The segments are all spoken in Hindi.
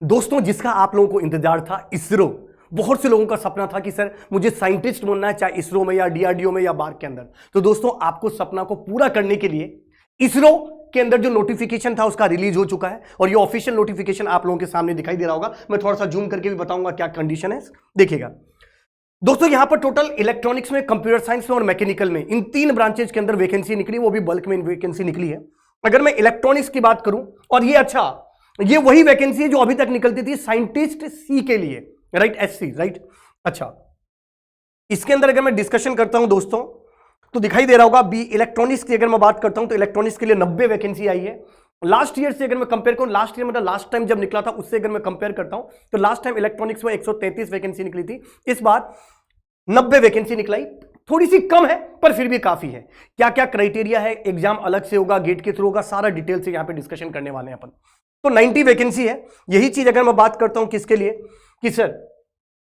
दोस्तों, जिसका आप लोगों को इंतजार था, इसरो। बहुत से लोगों का सपना था कि सर मुझे साइंटिस्ट बनना है, चाहे इसरो में या डीआरडीओ में या बार के अंदर। तो दोस्तों, आपको सपना को पूरा करने के लिए इसरो के अंदर जो नोटिफिकेशन था उसका रिलीज हो चुका है और ये ऑफिशियल नोटिफिकेशन आप लोगों के सामने दिखाई दे रहा होगा। मैं थोड़ा सा जूम करके भी बताऊंगा क्या कंडीशन है, देखिएगा दोस्तों। यहां पर टोटल इलेक्ट्रॉनिक्स में, कंप्यूटर साइंस में और मैकेनिकल में, इन तीन ब्रांचेज के अंदर वैकेंसी निकली, वो भी बल्क में वैकेंसी निकली है। अगर मैं इलेक्ट्रॉनिक्स की बात करूं, और ये अच्छा, ये वही वैकेंसी है जो अभी तक निकलती थी साइंटिस्ट सी के लिए, राइट, एससी, राइट। अच्छा, इसके अंदर अगर मैं डिस्कशन करता हूं दोस्तों, तो दिखाई दे रहा होगा बी इलेक्ट्रॉनिक्स की अगर मैं बात करता हूं तो इलेक्ट्रॉनिक्स के लिए 90 वैकेंसी आई है। लास्ट ईयर से अगर मैं कंपेयर करूं, लास्ट ईयर मतलब लास्ट टाइम जब निकला था उससे अगर मैं कंपेयर करता हूं तो लास्ट टाइम इलेक्ट्रॉनिक्स में 133 वैकेंसी निकली थी, इस बार 90 वैकेंसी निकलाई। थोड़ी सी कम है पर फिर भी काफी है। क्या क्या क्राइटेरिया है, एग्जाम अलग से होगा, गेट के थ्रू होगा, सारा डिटेल से यहां पे डिस्कशन करने वाले हैं अपन। तो 90 वैकेंसी है। यही चीज अगर मैं बात करता हूं किसके लिए, कि सर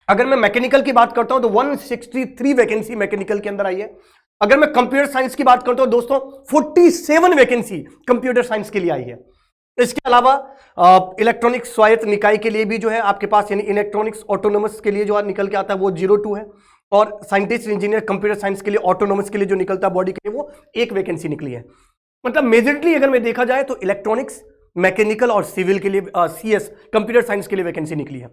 अगर मैं मैकेनिकल की बात करता हूं तो 163 वैकेंसी मैकेनिकल के अंदर आई है। अगर मैं कंप्यूटर साइंस की बात करता हूं दोस्तों, 47 वैकेंसी कंप्यूटर साइंस के लिए आई है। इसके अलावा इलेक्ट्रॉनिक्स स्वायत्त निकाय के लिए भी जो है आपके पास, यानी इलेक्ट्रॉनिक्स ऑटोनोमस के लिए जो निकल के आता है वो 02 है, और साइंटिस्ट इंजीनियर कंप्यूटर साइंस के लिए ऑटोनोमस के लिए जो निकलता है बॉडी के लिए वो 1 वैकेंसी निकली है। मतलब मेजरली अगर मैं देखा जाए तो इलेक्ट्रॉनिक्स, मैकेनिकल और सिविल के लिए, सीएस कंप्यूटर साइंस के लिए वैकेंसी निकली है।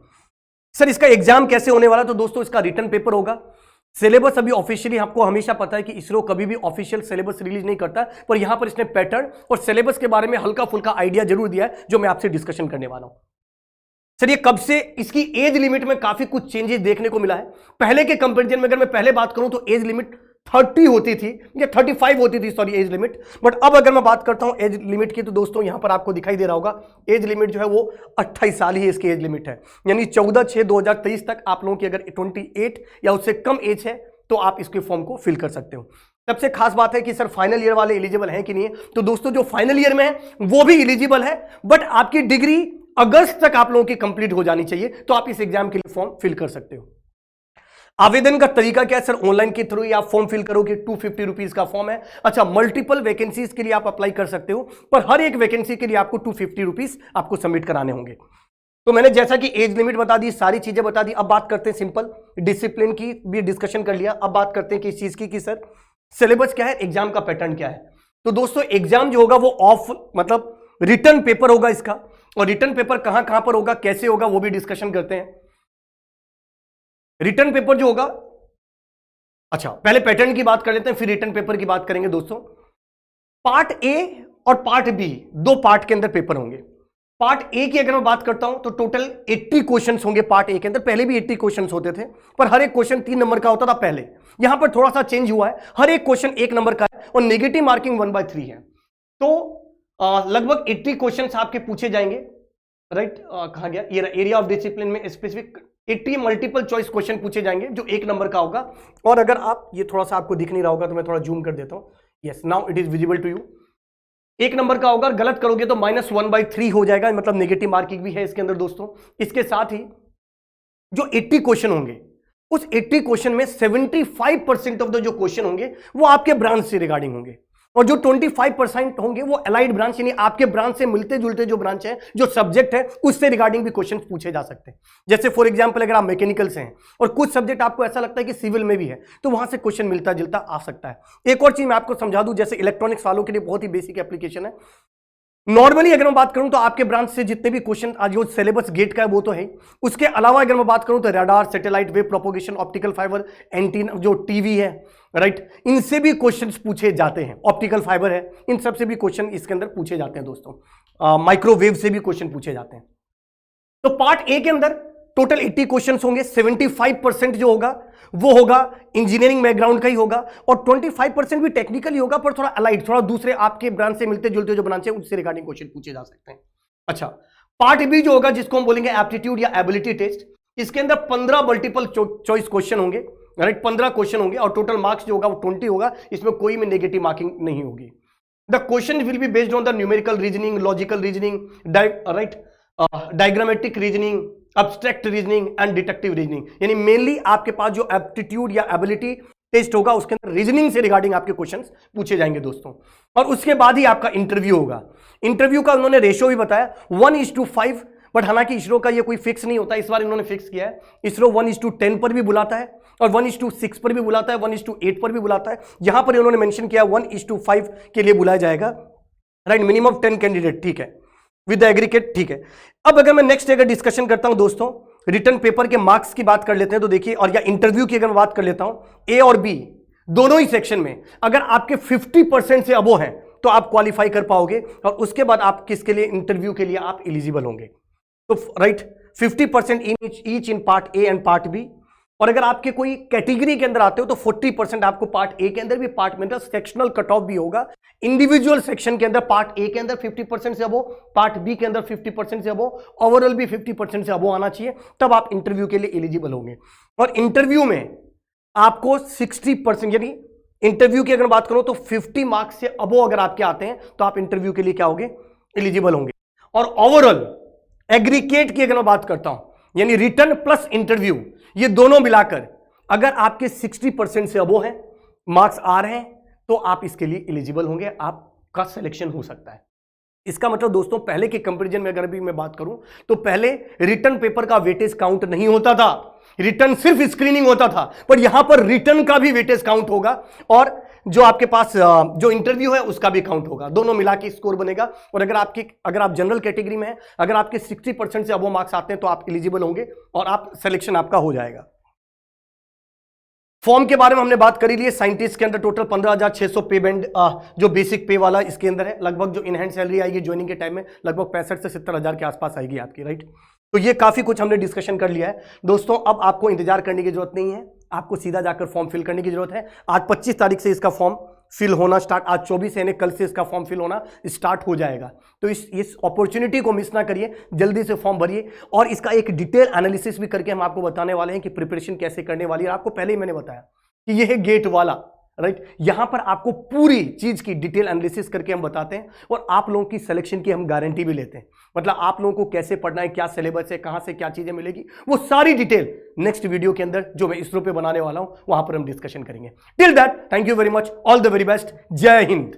सर इसका एग्जाम कैसे होने वाला, तो दोस्तों इसका रिटन पेपर होगा। सिलेबस अभी ऑफिशियली, आपको हमेशा पता है कि इसरो कभी भी ऑफिशियल सिलेबस रिलीज नहीं करता, पर यहां पर इसने पैटर्न और सिलेबस के बारे में हल्का फुल्का आइडिया जरूर दिया है जो मैं आपसे डिस्कशन करने वाला हूं। सर ये कब से, इसकी एज लिमिट में काफी कुछ चेंजेस देखने को मिला है। पहले के कंपैरिजन में अगर मैं पहले बात करूं तो एज लिमिट 30 होती थी या 35 होती थी, सॉरी, एज लिमिट। बट अब अगर मैं बात करता हूं एज लिमिट की, तो दोस्तों यहां पर आपको दिखाई दे रहा होगा एज लिमिट जो है वो 28 साल ही इसकी एज लिमिट है। यानी 14/6/2023 तक आप लोगों की अगर 28 या उससे कम एज है तो आप इसके फॉर्म को फिल कर सकते हो। सबसे खास बात है कि सर फाइनल ईयर वाले एलिजिबल हैं कि नहीं है, तो दोस्तों जो फाइनल ईयर में है वो भी एलिजिबल है, बट आपकी डिग्री अगस्त तक आप लोगों की कंप्लीट हो जानी चाहिए, तो आप इस एग्जाम के लिए फॉर्म फिल कर सकते हो। आवेदन का तरीका क्या है सर, ऑनलाइन के थ्रू ही आप फॉर्म फिल करोगे, 250 रुपीज का फॉर्म है। अच्छा, मल्टीपल वैकेंसीज के लिए आप अप्लाई कर सकते हो, पर हर एक वैकेंसी के लिए आपको 250 रुपीज आपको सबमिट कराने होंगे। तो मैंने जैसा कि एज लिमिट बता दी, सारी चीजें बता दी। अब बात करते हैं सिंपल डिसिप्लिन की भी डिस्कशन कर लिया, अब बात करते हैं किस चीज की, कि सर सिलेबस क्या है, एग्जाम का पैटर्न क्या है। तो दोस्तों एग्जाम जो होगा वो ऑफ, मतलब रिटर्न पेपर होगा इसका, और रिटर्न पेपर कहां कहां पर होगा, कैसे होगा, वो भी डिस्कशन करते हैं। रिटर्न पेपर जो होगा, अच्छा पहले पैटर्न की बात कर लेते हैं फिर रिटर्न पेपर की बात करेंगे दोस्तों। पार्ट ए और पार्ट बी, 2 पार्ट के अंदर पेपर होंगे। पार्ट ए की अगर मैं बात करता हूं तो टोटल 80 क्वेश्चंस होंगे पार्ट ए के अंदर। पहले भी 80 क्वेश्चंस होते थे, पर हर एक क्वेश्चन 3 नंबर का होता था पहले। यहां पर थोड़ा सा चेंज हुआ है, हर एक क्वेश्चन 1 नंबर का है और नेगेटिव मार्किंग 1/3 है। तो लगभग 80 क्वेश्चंस आपके पूछे जाएंगे, राइट। कहां गया ये, एरिया ऑफ डिसिप्लिन में स्पेसिफिक 80 मल्टीपल चॉइस क्वेश्चन पूछे जाएंगे जो 1 नंबर का होगा। और अगर आप, ये थोड़ा सा आपको दिख नहीं रहा होगा तो मैं थोड़ा जूम कर देता हूं, yes now it is visible to you. 1 number का होगा, गलत करोगे तो -1/3 हो जाएगा, मतलब नेगेटिव मार्किंग भी है इसके अंदर दोस्तों। इसके साथ ही जो 80 क्वेश्चन होंगे, उस 80 क्वेश्चन में 75% ऑफ द जो क्वेश्चन होंगे वो आपके ब्रांच से रिगार्डिंग होंगे, और जो 25% होंगे वो अलाइड ब्रांच, यानी आपके ब्रांच से मिलते जुलते जो ब्रांच है, जो सब्जेक्ट है, उससे रिगार्डिंग भी क्वेश्चन पूछे जा सकते हैं। जैसे फॉर एग्जांपल अगर आप मैकेनिकल से हैं और कुछ सब्जेक्ट आपको ऐसा लगता है कि सिविल में भी है, तो वहां से क्वेश्चन मिलता जुलता आ सकता है। एक और चीज मैं आपको समझा दूं, जैसे इलेक्ट्रॉनिक्स वालों के लिए बहुत ही बेसिक एप्लीकेशन है। नॉर्मली अगर मैं बात करूं तो आपके ब्रांच से जितने भी क्वेश्चन आज जो सिलेबस गेट का है वो तो है, उसके अलावा अगर मैं बात करूं तो radar, satellite, wave propagation, optical fibre, antenna, जो टीवी है, राइट, इनसे भी क्वेश्चंस पूछे जाते हैं। ऑप्टिकल फाइबर है, इन सब से भी क्वेश्चन इसके अंदर पूछे जाते हैं दोस्तों। माइक्रोवेव से भी क्वेश्चन पूछे जाते हैं। तो पार्ट ए के अंदर टोटल 80 क्वेश्चंस होंगे। 75% जो होगा वो होगा इंजीनियरिंग बैकग्राउंड का ही होगा, और 25% भी टेक्निकल ही होगा, पर थोड़ा अलाइड, थोड़ा दूसरे आपके ब्रांच से मिलते जुलते जो ब्रांच है उससे रिगार्डिंग क्वेश्चन पूछे जा सकते हैं। अच्छा, पार्ट बी जो होगा, जिसको हम बोलेंगे एप्टीट्यूड या एबिलिटी टेस्ट, इसके अंदर 15 मल्टीपल चॉइस क्वेश्चन होंगे, राइट, 15 क्वेश्चन होंगे, और टोटल मार्क्स जो होगा वो 20 होगा। इसमें कोई भी नेगेटिव मार्किंग नहीं होगी। The question will be based on the numerical reasoning, logical reasoning, right, diagrammatic reasoning, abstract reasoning and deductive reasoning. यानी मेनली आपके पास जो एप्टीट्यूड या एबिलिटी टेस्ट होगा उसके अंदर रीजनिंग से रिगार्डिंग आपके क्वेश्चंस पूछे जाएंगे दोस्तों। और उसके बाद ही आपका इंटरव्यू होगा। इंटरव्यू का उन्होंने रेशो भी बताया, 1:5 बट हालांकि इसरो का ये कोई फिक्स नहीं होता, इस बार इन्होंने फिक्स किया है। इसरो 1:10 पर भी बुलाता है और 1:6 पर भी बुलाता है, 1:8 पर भी बुलाता है। यहां पर इन्होंने मेंशन किया 1:5 के लिए बुलाया जाएगा, राइट। मिनिमम 10 कैंडिडेट, ठीक है, विद एग्रीगेट, ठीक है। अब अगर मैं नेक्स्ट अगर डिस्कशन करता हूं दोस्तों, रिटर्न पेपर के मार्क्स की बात कर लेते हैं तो देखिए, और या इंटरव्यू की अगर मैं बात कर लेता हूं, ए और बी दोनों ही सेक्शन में अगर आपके 50% से अबो हैं तो आप क्वालिफाई कर पाओगे, और उसके बाद आप किसके लिए, इंटरव्यू के लिए आप एलिजिबल होंगे। तो right 50% each in part A and part B, और अगर आपके कोई कैटेगरी के अंदर आते हो तो 40% आपको पार्ट ए के अंदर भी, पार्ट में सेक्शनल कट ऑफ भी होगा। इंडिविजुअल सेक्शन के अंदर पार्ट ए के अंदर 50% से अबो, पार्ट बी के अंदर 50% से अबो, ओवरऑल भी 50% से अबो आना चाहिए, तब आप इंटरव्यू के लिए एलिजिबल होंगे। और इंटरव्यू में आपको 60%, यानी इंटरव्यू की अगर बात करो तो 50 मार्क्स से अबो अगर आपके आते हैं तो आप इंटरव्यू के लिए क्या होंगे, एलिजिबल होंगे। और ओवरऑल एग्रीगेट की अगर मैं बात करता हूं, यानी रिटर्न प्लस इंटरव्यू, ये दोनों मिलाकर अगर आपके 60% से अबो हैं, मार्क्स आ रहे हैं, तो आप इसके लिए एलिजिबल होंगे, आपका सिलेक्शन हो सकता है। इसका मतलब दोस्तों, पहले के कंपैरिजन में अगर भी मैं बात करूं तो पहले रिटर्न पेपर का वेटेज काउंट नहीं होता था, रिटर्न सिर्फ स्क्रीनिंग होता था, पर यहां पर रिटर्न का भी वेटेज काउंट होगा, और जो आपके पास जो इंटरव्यू है उसका भी काउंट होगा, दोनों मिला के स्कोर बनेगा। और अगर आप जनरल कैटेगरी में हैं, अगर आपके 60% से अबो मार्क्स आते हैं तो आप एलिजिबल होंगे और आप सिलेक्शन आपका हो जाएगा। फॉर्म के बारे में हमने बात करी ली है। साइंटिस्ट के अंदर टोटल 15,600 पे बैंड, जो बेसिक पे वाला इसके अंदर है। लगभग जो इन हैंड सैलरी आएगी ज्वाइनिंग के टाइम में लगभग 65 से 70,000 के आसपास आएगी आपकी, राइट। तो ये काफी कुछ हमने डिस्कशन कर लिया है दोस्तों। अब आपको इंतजार करने की जरूरत नहीं है, आपको सीधा जाकर फॉर्म फिल करने की जरूरत है। आज 25 तारीख से इसका फॉर्म फिल होना स्टार्ट, आज 24 यानी कल से इसका फॉर्म फिल होना स्टार्ट हो जाएगा। तो इस अपॉर्चुनिटी को मिस ना करिए, जल्दी से फॉर्म भरिए। और इसका एक डिटेल एनालिसिस भी करके हम आपको बताने वाले हैं कि प्रिपरेशन कैसे करने वाली है। आपको पहले ही मैंने बताया कि यह है गेट वाला, राइट। यहां पर आपको पूरी चीज की डिटेल एनालिसिस करके हम बताते हैं, और आप लोगों की सिलेक्शन की हम गारंटी भी लेते हैं। मतलब आप लोगों को कैसे पढ़ना है, क्या सिलेबस है, कहां से क्या चीजें मिलेगी, वो सारी डिटेल नेक्स्ट वीडियो के अंदर जो मैं इसरो पे बनाने वाला हूं वहां पर हम डिस्कशन करेंगे। Till that, thank you very much, all the very best, जय हिंद।